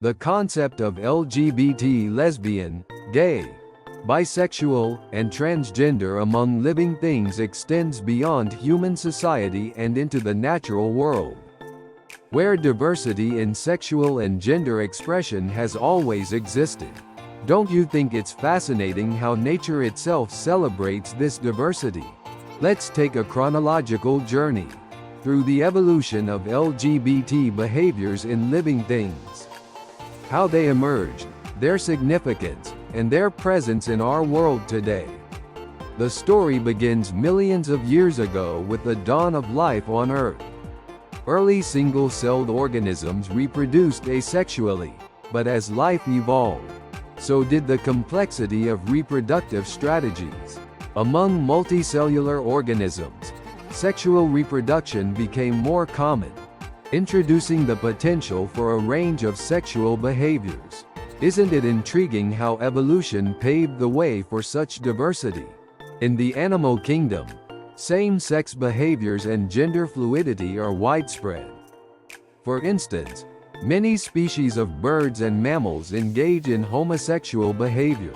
The concept of LGBT, lesbian, gay, bisexual, and transgender among living things extends beyond human society and into the natural world, where diversity in sexual and gender expression has always existed. Don't you think it's fascinating how nature itself celebrates this diversity? Let's take a chronological journey through the evolution of LGBT behaviors in living things, how they emerged, their significance, and their presence in our world today. The story begins millions of years ago with the dawn of life on Earth. Early single-celled organisms reproduced asexually, but as life evolved, so did the complexity of reproductive strategies. Among multicellular organisms, sexual reproduction became more common, introducing the potential for a range of sexual behaviors. Isn't it intriguing how evolution paved the way for such diversity? In the animal kingdom, same-sex behaviors and gender fluidity are widespread. For instance, many species of birds and mammals engage in homosexual behavior.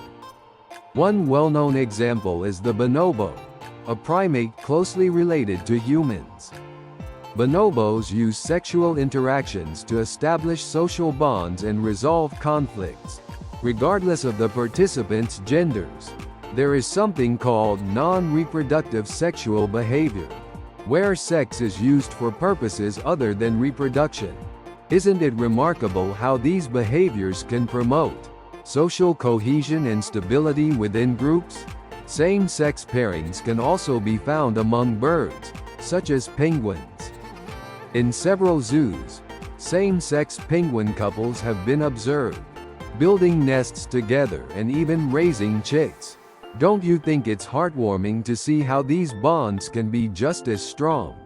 One well-known example is the bonobo, a primate closely related to humans. Bonobos use sexual interactions to establish social bonds and resolve conflicts, regardless of the participants' genders. There is something called non-reproductive sexual behavior, where sex is used for purposes other than reproduction. Isn't it remarkable how these behaviors can promote social cohesion and stability within groups? Same-sex pairings can also be found among birds, such as penguins. In several zoos, same-sex penguin couples have been observed, building nests together and even raising chicks. Don't you think it's heartwarming to see how these bonds can be just as strong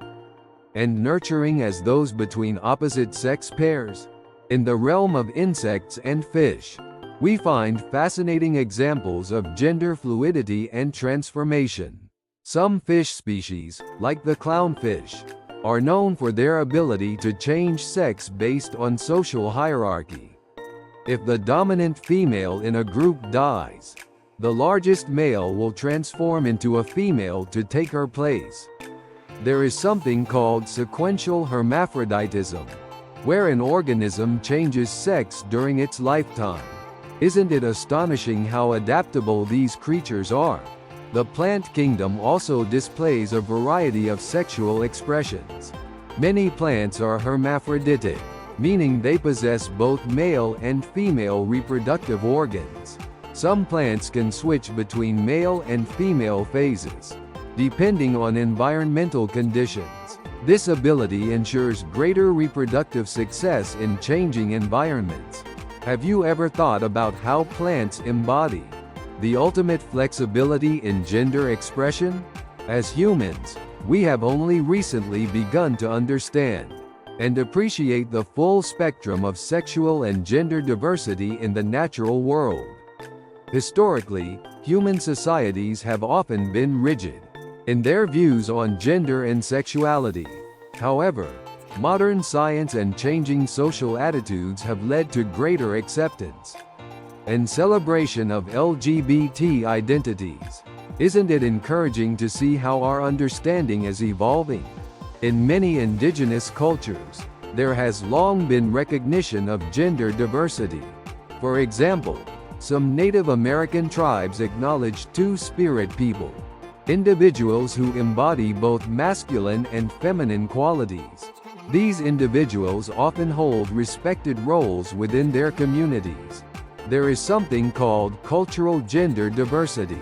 and nurturing as those between opposite-sex pairs? In the realm of insects and fish, we find fascinating examples of gender fluidity and transformation. Some fish species, like the clownfish, are known for their ability to change sex based on social hierarchy. If the dominant female in a group dies, the largest male will transform into a female to take her place. There is something called sequential hermaphroditism, where an organism changes sex during its lifetime. Isn't it astonishing how adaptable these creatures are? The plant kingdom also displays a variety of sexual expressions. Many plants are hermaphroditic, meaning they possess both male and female reproductive organs. Some plants can switch between male and female phases, depending on environmental conditions. This ability ensures greater reproductive success in changing environments. Have you ever thought about how plants embody the ultimate flexibility in gender expression? As humans, we have only recently begun to understand and appreciate the full spectrum of sexual and gender diversity in the natural world. Historically, human societies have often been rigid in their views on gender and sexuality. However, modern science and changing social attitudes have led to greater acceptance and celebration of LGBT identities. Isn't it encouraging to see how our understanding is evolving? In many indigenous cultures, there has long been recognition of gender diversity. For example, some Native American tribes acknowledge two-spirit people, individuals who embody both masculine and feminine qualities. These individuals often hold respected roles within their communities. There is something called cultural gender diversity,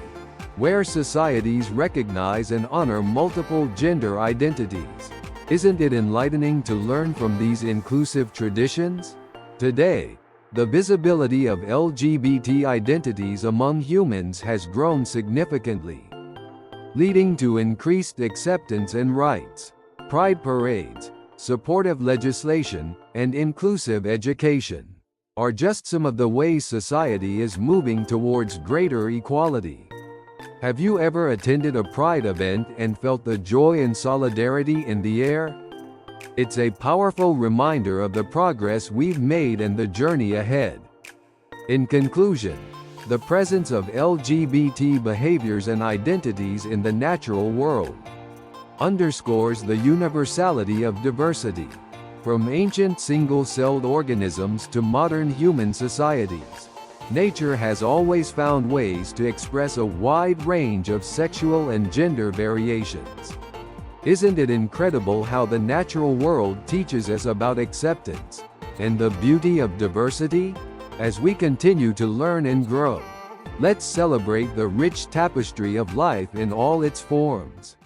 where societies recognize and honor multiple gender identities. Isn't it enlightening to learn from these inclusive traditions? Today, the visibility of LGBT identities among humans has grown significantly, leading to increased acceptance and rights, pride parades, supportive legislation, and inclusive education are just some of the ways society is moving towards greater equality. Have you ever attended a Pride event and felt the joy and solidarity in the air? It's a powerful reminder of the progress we've made and the journey ahead. In conclusion, the presence of LGBT behaviors and identities in the natural world underscores the universality of diversity. From ancient single-celled organisms to modern human societies, nature has always found ways to express a wide range of sexual and gender variations. Isn't it incredible how the natural world teaches us about acceptance and the beauty of diversity? As we continue to learn and grow, let's celebrate the rich tapestry of life in all its forms.